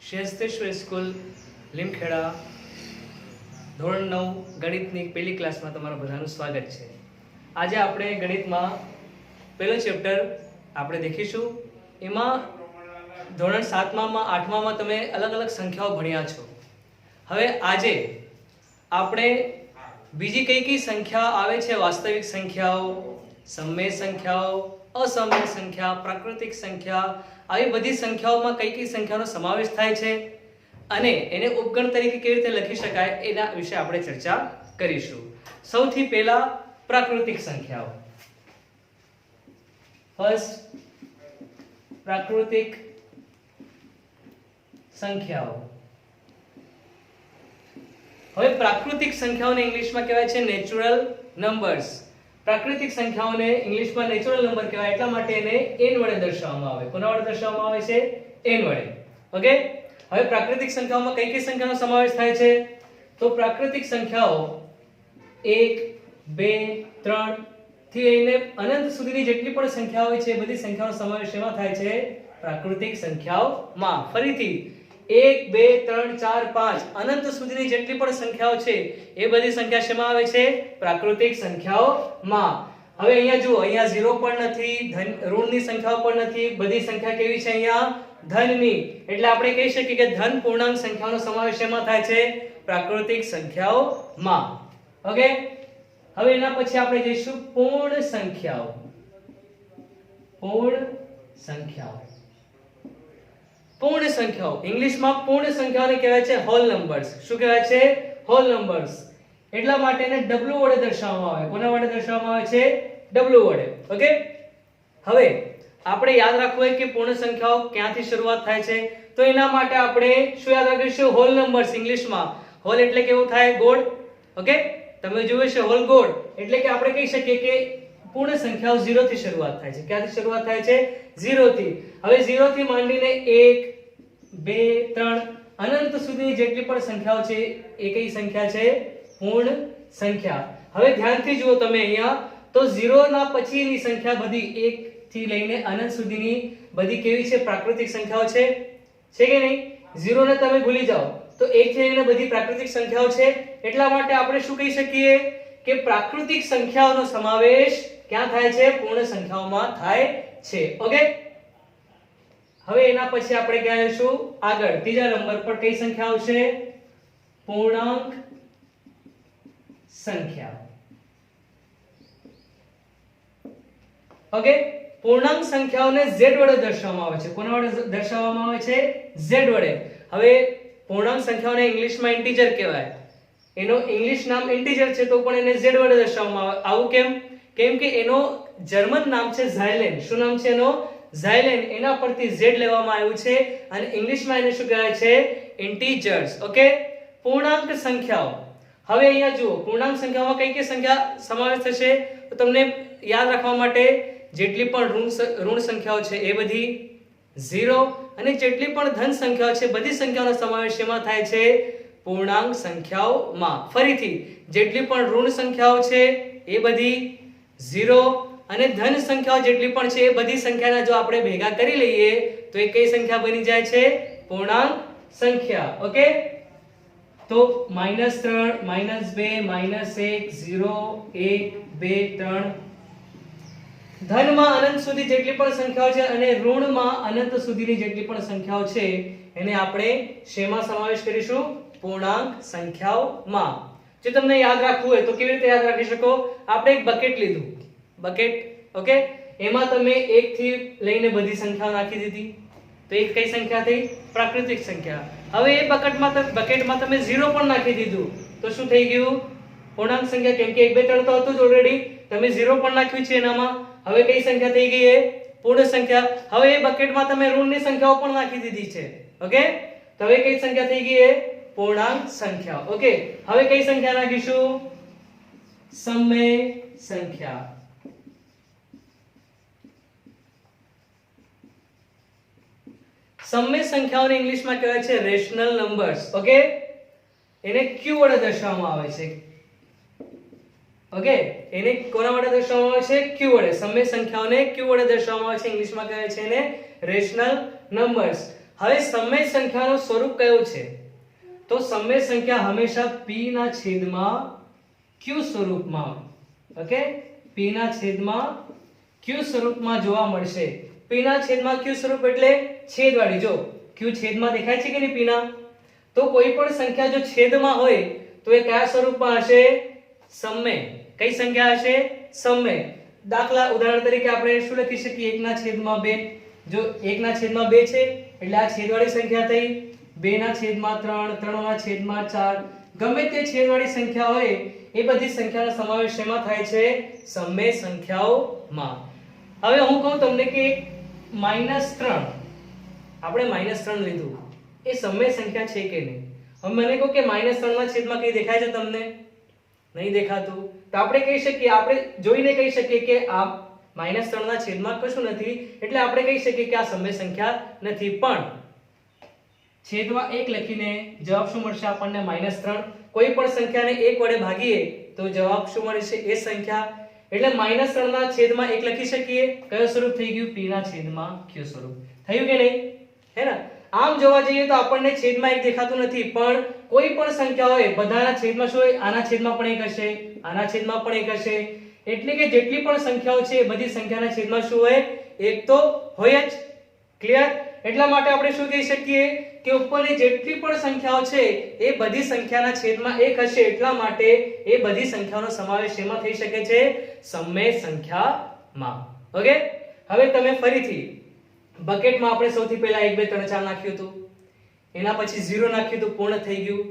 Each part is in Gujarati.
શ્રેષ્ઠેશ્વર સ્કૂલ લીમખેડા ધોરણ 9 ગણિતની પહેલી ક્લાસમાં તમારું બધાનું સ્વાગત છે. આજે આપણે ગણિતમાં પહેલો ચેપ્ટર આપણે દેખીશું. એમાં ધોરણ 7માં 8માં તમે અલગ અલગ સંખ્યાઓ ભણ્યા છો. હવે આજે આપણે બીજી કઈ કઈ સંખ્યા આવે છે, વાસ્તવિક સંખ્યાઓ, સમય સંખ્યાઓ, અસમય સંખ્યા, પ્રાકૃતિક સંખ્યા, આવી બધી સંખ્યાઓમાં કઈ કઈ સંખ્યાનો સમાવેશ થાય છે અને એને ઉપગણ તરીકે કેવી રીતે લખી શકાય એના વિશે આપણે ચર્ચા કરીશું. સૌથી પહેલા પ્રાકૃતિક સંખ્યાઓ. ફર્સ્ટ, પ્રાકૃતિક સંખ્યાઓ. હવે પ્રાકૃતિક સંખ્યાઓને ઇંગ્લિશમાં કહેવાય છે નેચરલ નંબર્સ. પ્રાકૃતિક સંખ્યાઓને ઇંગ્લિશમાં નેચરલ નંબર કહેવાય એટલા માટે એને n વડે દર્શાવવામાં આવે. કોના વડે દર્શાવવામાં આવે છે? n વડે. ઓકે. હવે પ્રાકૃતિક સંખ્યાઓમાં કઈ કઈ સંખ્યાનો સમાવેશ થાય છે? તો પ્રાકૃતિક સંખ્યાઓ 1 2 3 થી લઈને અનંત સુધીની જેટલી પણ સંખ્યાઓ હોય છે એ બધી સંખ્યાઓનો સમાવેશ એમાં થાય છે પ્રાકૃતિક સંખ્યાઓમાં. ફરીથી 1 2 3 4 5 અનંત સુધીની જેટલી પણ સંખ્યાઓ છે એ બધી સંખ્યા શેમાં આવે છે? પ્રાકૃતિક સંખ્યાઓમાં. હવે અહીંયા જુઓ, અહીંયા 0 પણ નથી, ઋણની સંખ્યાઓ પણ નથી, બધી સંખ્યા કેવી છે અહીંયા? ધનની. એટલે આપણે કહી શકીએ કે ધન પૂર્ણાંક સંખ્યાઓનો સમાવેશ એમાં થાય છે? પ્રાકૃતિક સંખ્યાઓમાં. ઓકે. હવે એના પછી આપણે જઈશું પૂર્ણ સંખ્યાઓ. પૂર્ણ સંખ્યાઓ. પૂર્ણ સંખ્યાઓ ઇંગ્લિશમાં પૂર્ણ સંખ્યાઓને કહેવાય છે હોલ નંબર્સ. શું કહેવાય છે? Whole numbers. એટલા માટે એને w વડે દર્શાવવામાં આવે. કોના વડે દર્શાવવામાં આવે છે? w વડે. ઓકે. હવે આપણે યાદ રાખવું હોય કે પૂર્ણ સંખ્યાઓ ક્યાંથી શરૂઆત થાય છે, તો એના માટે આપણે શું યાદ રાખીશું? Hall numbers. ઇંગ્લિશમાં હોલ એટલે કેવું થાય? ગોળ. ઓકે. તમે જોયું છે હોલ ગોળ એટલે કે આપણે કહી શકીએ કે પૂર્ણ સંખ્યાઓ 0 થી શરૂઆત થાય છે. ક્યાંથી શરૂઆત થાય છે? 0 થી. હવે 0 થી માંડીને 1 2 3 અનંત સુધીની જેટલી પણ સંખ્યાઓ છે એ કઈ સંખ્યા છે? પૂર્ણ સંખ્યા. હવે ધ્યાનથી જુઓ તમે અહીંયા, તો 0 ના પછીની સંખ્યા બધી 1 થી લઈને અનંત સુધીની બધી કેવી છે? પ્રાકૃતિક સંખ્યાઓ છે. છે કે નહીં? 0 ને તમે ભૂલી જાઓ તો 1 થી લઈને બધી પ્રાકૃતિક સંખ્યાઓ છે. એટલા માટે આપણે શું કહી શકીએ કે પ્રાકૃતિક સંખ્યાઓનો સમાવેશ ક્યાં થાય છે? પૂર્ણ સંખ્યાઓમાં થાય છે. ઓકે. હવે એના પછી આપણે ક્યાં જઈશું? આગળ ત્રીજા નંબર પર કઈ સંખ્યા આવશે? પૂર્ણાંક સંખ્યા. ઓકે. પૂર્ણાંક સંખ્યાઓને z વડે દર્શાવવામાં આવે છે. કોના વડે દર્શાવવામાં આવે છે? z વડે. હવે પૂર્ણાંક સંખ્યાઓને ઇંગ્લિશમાં ઇન્ટીજર કહેવાય. એનો ઇંગ્લિશ નામ ઇન્ટીજર છે તો પણ એને z વડે દર્શાવવામાં આવે. આવું કેમ? કેમ કે એનો જર્મન નામ છે ઝાયલેન. શું નામ છે એનો? ઝાયલેન. એના પરથી z લેવામાં આવ્યું છે અને ઇંગ્લિશમાં એને શું કહેવાય છે? ઇન્ટીજર્સ. ઓકે. પૂર્ણાંક સંખ્યાઓ. હવે અહીંયા જુઓ, પૂર્ણાંક સંખ્યાઓમાં કઈ કઈ સંખ્યા સમાવેશ થશે? તો તમને યાદ રાખવા માટે જેટલી પણ ઋણ સંખ્યાઓ છે એ બધી, 0 અને જેટલી પણ ધન સંખ્યાઓ છે બધી સંખ્યાઓનો સમાવેશ એમાં થાય છે? પૂર્ણાંક સંખ્યાઓમાં. ફરીથી જેટલી પણ ઋણ સંખ્યાઓ છે એ બધી, 0 અને ધન સંખ્યાઓ જેટલી પણ છે એ બધી સંખ્યાના જો આપણે ભેગા કરી લઈએ તો એ કઈ સંખ્યા બની જાય છે? પૂર્ણાંક સંખ્યા. ઓકે. તો -3 -2 -1 0 1 2 3 ધનમાં અનંત સુધી જેટલી પણ સંખ્યાઓ છે અને ઋણમાં અનંત સુધીની જેટલી પણ સંખ્યાઓ છે એને આપણે શેમાં સમાવેશ કરીશું? પૂર્ણાંક સંખ્યાઓમાં. જો તમને યાદ રાખવું હોય તો કેવી રીતે યાદ રાખી શકો? આપણે એક બકેટ લીધું. બકેટ. ઓકે. એમાં તમે 1 થી લઈને બધી સંખ્યાઓ નાખી દીધી તો એક કઈ સંખ્યા થઈ? પ્રાકૃતિક સંખ્યા. હવે એ બકેટમાં તમે 0 પણ નાખી દીધું તો શું થઈ ગયું? પૂર્ણાંક સંખ્યા. કેમ કે 1 2 3 તો હતું જ ઓલરેડી, તમે 0 પણ નાખ્યું છે એનામાં. હવે કઈ સંખ્યા થઈ ગઈ? એ પૂર્ણ સંખ્યા. હવે એ બકેટમાં તમે ઋણની સંખ્યાઓ પણ નાખી દીધી છે. ઓકે. તો હવે કઈ સંખ્યા થઈ ગઈ? એ પૂર્ણાંક સંખ્યા. ઓકે. હવે કઈ સંખ્યા નાખીશું? સમય સંખ્યા. સમય સંખ્યાઓને ઇંગ્લિશમાં કહેવાય છે રેશનલ નંબર્સ. ઓકે. એને q વડે દર્શાવવામાં આવે છે. ઓકે. એને કોના વડે દર્શાવવામાં આવે છે? q વડે. સમય સંખ્યાઓને q વડે દર્શાવવામાં આવે છે. ઇંગ્લિશમાં કહેવાય છે એને રેશનલ નંબર્સ. હવે સમય સંખ્યાનું સ્વરૂપ કયું છે? તો સમય સંખ્યા હંમેશા p ના છેદમાં q સ્વરૂપમાં, ઓકે, p ના છેદમાં q સ્વરૂપમાં જોવા મળશે. p ના છેદમાં q સ્વરૂપ એટલે છેદવાળી. જો q છેદમાં દેખાય છે કે નહીં p ના, તો કોઈ પણ સંખ્યા જો છેદમાં હોય તો એ કયા સ્વરૂપમાં હશે? સમય. કઈ સંખ્યા હશે? સમય. દાખલા ઉદાહરણ તરીકે આપણે શું લખી શકીએ? 1 ના છેદમાં 2. જો 1 ના છેદમાં 2 છે એટલે આ છેદવાળી સંખ્યા થઈ. 2 ના છેદમાં 3, 3 ના છેદમાં 4, ગમે તે છેદવાળી સંખ્યા હોય એ બધી સંખ્યાનો સમાવેશ શેમાં થાય છે? સમય સંખ્યાઓમાં. હવે હું કહું તમને કે -3, આપણે -3 લીધું, એ સમય સંખ્યા છે કે નહીં? હવે મને કહો કે -3 ના છેદમાં કઈ દેખાય છે તમને? નહીં દેખાતું. તો આપણે કહી શકીએ, આપણે જોઈને કહી શકીએ કે આ -3 ના છેદમાં કશું નથી, એટલે આપણે કહી શકીએ કે આ સમય સંખ્યા નથી. પણ છેદમાં 1 લખીને જવાબ શું મળશે આપણને? -3. કોઈ પણ સંખ્યાને 1 વડે ભાગીએ તો જવાબ શું મળશે? એ સંખ્યા. એટલે -3 ના છેદમાં 1 લખી શકીએ. કયું સ્વરૂપ થઈ ગયું? p ના છેદમાં q સ્વરૂપ. થયું કે નહીં? હે ને? આમ જોવા જઈએ તો આપણને છેદમાં 1 દેખાતું નથી, પણ કોઈ પણ સંખ્યા હોય બધાના છેદમાં શું હોય? આના છેદમાં પણ 1 હશે, આના છેદમાં પણ 1 હશે. એટલે કે જેટલી પણ સંખ્યાઓ છે એ બધી સંખ્યાના છેદમાં શું હોય? 1 તો હોય જ. ક્લિયર? એટલા માટે આપણે શું કહી શકીએ કે ઉપરની જેટલી પણ સંખ્યાઓ છે એ બધી સંખ્યાના છેદમાં 1 હશે. એટલા માટે એ બધી સંખ્યાઓનો સમાવેશ શેમાં થઈ શકે છે? સમય સંખ્યામાં. ઓકે, હવે તમે ફરીથી બકેટમાં આપણે સૌથી પહેલા 1 2 3 4 નાખ્યું હતું, એના પછી 0 નાખ્યું તો પૂર્ણ થઈ ગયું.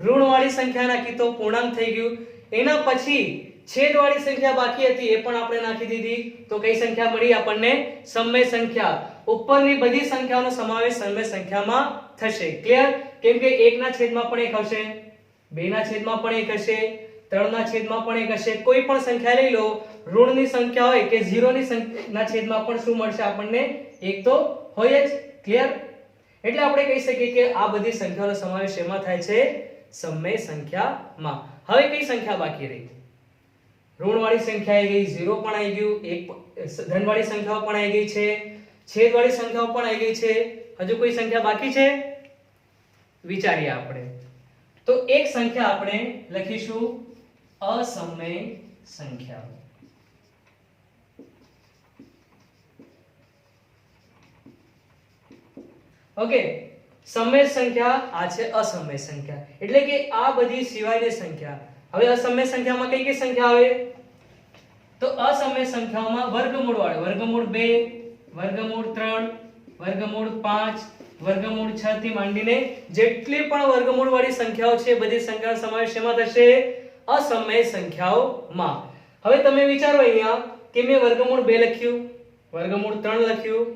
ઋણવાળી સંખ્યા નાખી તો પૂર્ણાંક થઈ ગયું. એના પછી છેદવાળી સંખ્યા બાકી હતી એ પણ આપણે નાખી દીધી, તો કઈ સંખ્યા મળી આપણને? સમય સંખ્યા. ઉપરની બધી સંખ્યાઓનો સમાવેશ સમય સંખ્યામાં થશે. ક્લિયર? કેમ કે 1 ના છેદમાં પણ 1 હશે, 2 ના છેદમાં પણ 1 હશે, 3 ના છેદમાં પણ 1 હશે. કોઈ પણ સંખ્યા લઈ લો, ઋણની સંખ્યા હોય કે 0 ના છેદમાં પણ શું મળશે આપણને? 1 તો હોય જ. ક્લિયર? એટલે આપણે કહી શકીએ કે આ બધી સંખ્યાઓનો સમાવેશ શેમાં થાય છે? સમય સંખ્યામાં. હવે કઈ સંખ્યા બાકી રહી? ઋણવાળી સંખ્યા આવી ગઈ, 0 પણ આવી ગયું, એક ધનવાળી સંખ્યાઓ પણ આવી ગઈ છે, છેદવાળી સંખ્યાઓ પણ આવી ગઈ છે. હજુ કોઈ સંખ્યા બાકી છે? વિચારીએ આપણે. તો એક સંખ્યા આપણે લખીશું અસમય સંખ્યાઓ. ઓકે, સમય સંખ્યા આ છે અસમય સંખ્યા, એટલે કે આ બધી સિવાયની સંખ્યા. હવે અસમય સંખ્યામાં કઈ કઈ સંખ્યા આવે? તો અસમય સંખ્યાઓમાં વર્ગમૂળ વાળે વર્ગમૂળ 2, વર્ગમૂળ 3, વર્ગમૂળ 5, વર્ગમૂળ 6 થી માંડીને જેટલી પણ વર્ગમૂળ વાળી સંખ્યાઓ છે બધી સંખ્યાનો સમાવેશ શેમાં થશે? અસમય સંખ્યાઓમાં. હવે તમે વિચારો અહીંયા કે મેં વર્ગમૂળ 2 લખ્યું, વર્ગમૂળ 3 લખ્યું,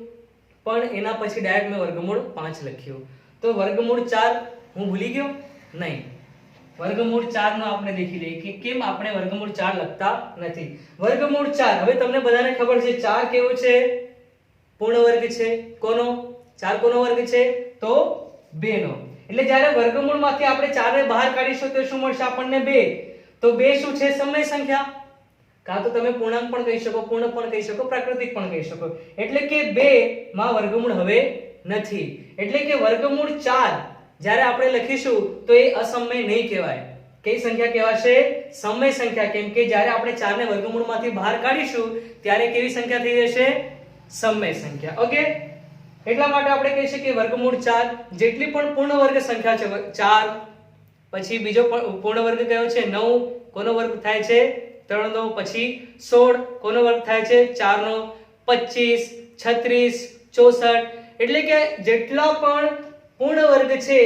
પણ એના પછી ડાયરેક્ટ મેં વર્ગમૂળ 5 લખ્યું, તો વર્ગમૂળ 4 હું ભૂલી ગયો? નહીં. વર્ગમૂળ 4 નો આપણે દેખી લઈએ કે કેમ આપણે વર્ગમૂળ 4 લખતા નથી. વર્ગમૂળ 4, હવે તમને બધાને ખબર છે 4 કેવો છે? પૂર્ણ વર્ગ છે. કોનો? 4 કોનો વર્ગ છે? તો 2 નો. એટલે જ્યારે વર્ગમૂળમાંથી આપણે 4 ને બહાર કાઢીશું તો શું મળશે આપણને? 2. તો 2 શું છે? સમય સંખ્યા. કાં તો તમે પૂર્ણાંક પણ કહી શકો, પૂર્ણ પણ કહી શકો, પ્રાકૃતિક પણ કહી શકો. એટલે કે 2 માં વર્ગમૂળ હવે નથી. એટલે કે વર્ગમૂળ 4 જ્યારે આપણે લખીશું તો એ અસમય નહીં કહેવાય. કઈ સંખ્યા કહેવાશે? સમય સંખ્યા. કેમ કે જ્યારે આપણે 4 ને વર્ગમૂળમાંથી બહાર કાઢીશું ત્યારે કેવી સંખ્યા થઈ જશે? સમય સંખ્યા. ઓકે, એટલા માટે આપણે કહી શકીએ વર્ગમૂળ 4 જેટલી પણ પૂર્ણ વર્ગ સંખ્યા છે 4, પછી બીજો પૂર્ણ વર્ગ કયો છે? 9. કોનો વર્ગ થાય છે? 3 નો. પછી 16 કોનો વર્ગ થાય છે? 4 નો. 25, 36, 64. એટલે કે જેટલા પણ પૂર્ણ વર્ગ છે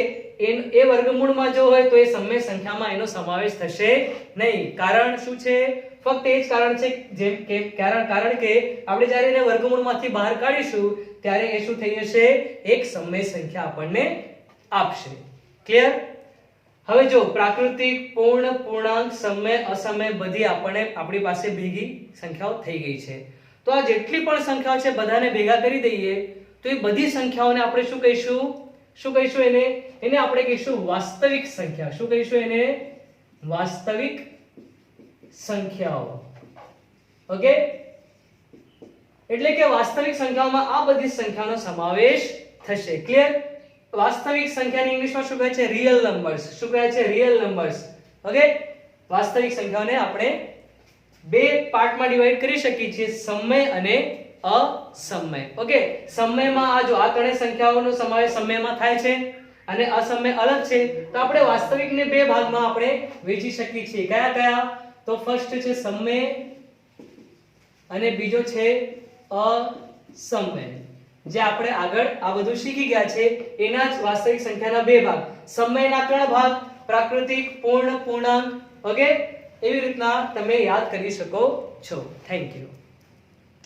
એ વર્ગમૂળમાં જો હોય તો એ સમય સંખ્યામાં એનો સમાવેશ થશે નહીં. કારણ શું છે? ફક્ત એ જ કારણ છે જેમ કે કારણ કે આપણે જ્યારે એને વર્ગમૂળમાંથી બહાર કાઢીશું ત્યારે એ શું થઈ જશે? એક સમય સંખ્યા આપણને આપશે. ક્લિયર? હવે જો પ્રાકૃતિક, પૂર્ણ, પૂર્ણાંક, સમય, અસમય બધી આપણી પાસે ભેગી સંખ્યાઓ થઈ ગઈ છે. તો આ જેટલી પણ સંખ્યાઓ છે બધાને ભેગા કરી દઈએ તો એ બધી સંખ્યાઓને આપણે શું કહીશું? શું કહીશું એને? એને આપણે કહીશું વાસ્તવિક સંખ્યા. શું કહીશું એને? વાસ્તવિક સંખ્યાઓ. ઓકે, એટલે કે વાસ્તવિક સંખ્યાઓમાં આ બધી સંખ્યાનો સમાવેશ થશે. ક્લિયર? વાસ્તવિક સંખ્યાની ઇંગ્લિશમાં શું કહે છે? Real numbers. શું કહે છે? Real numbers. ઓકે, વાસ્તવિક સંખ્યાઓને આપણે બે પાર્ટમાં ડિવાઈડ કરી શકીએ છીએ, સમય અને અસમય. ઓકે, સમયમાં આ જો આ ત્રણેય સંખ્યાઓનો સમાવેશ સમયમાં થાય છે અને અસમય અલગ છે, તો આપણે વાસ્તવિકને બે ભાગમાં આપણે વહેંચી શકીએ છીએ. કયા કયા? તો ફર્સ્ટ છે સમય અને બીજો છે અસમય. જે આપણે આગળ આ બધું શીખી ગયા છે એના જ વાસ્તવિક સંખ્યાના બે ભાગ, સમયના 3 ભાગ, પ્રાકૃતિક, પૂર્ણ, પૂર્ણાંક. ઓકે, એવી રીતના તમે યાદ કરી શકો છો. Thank you.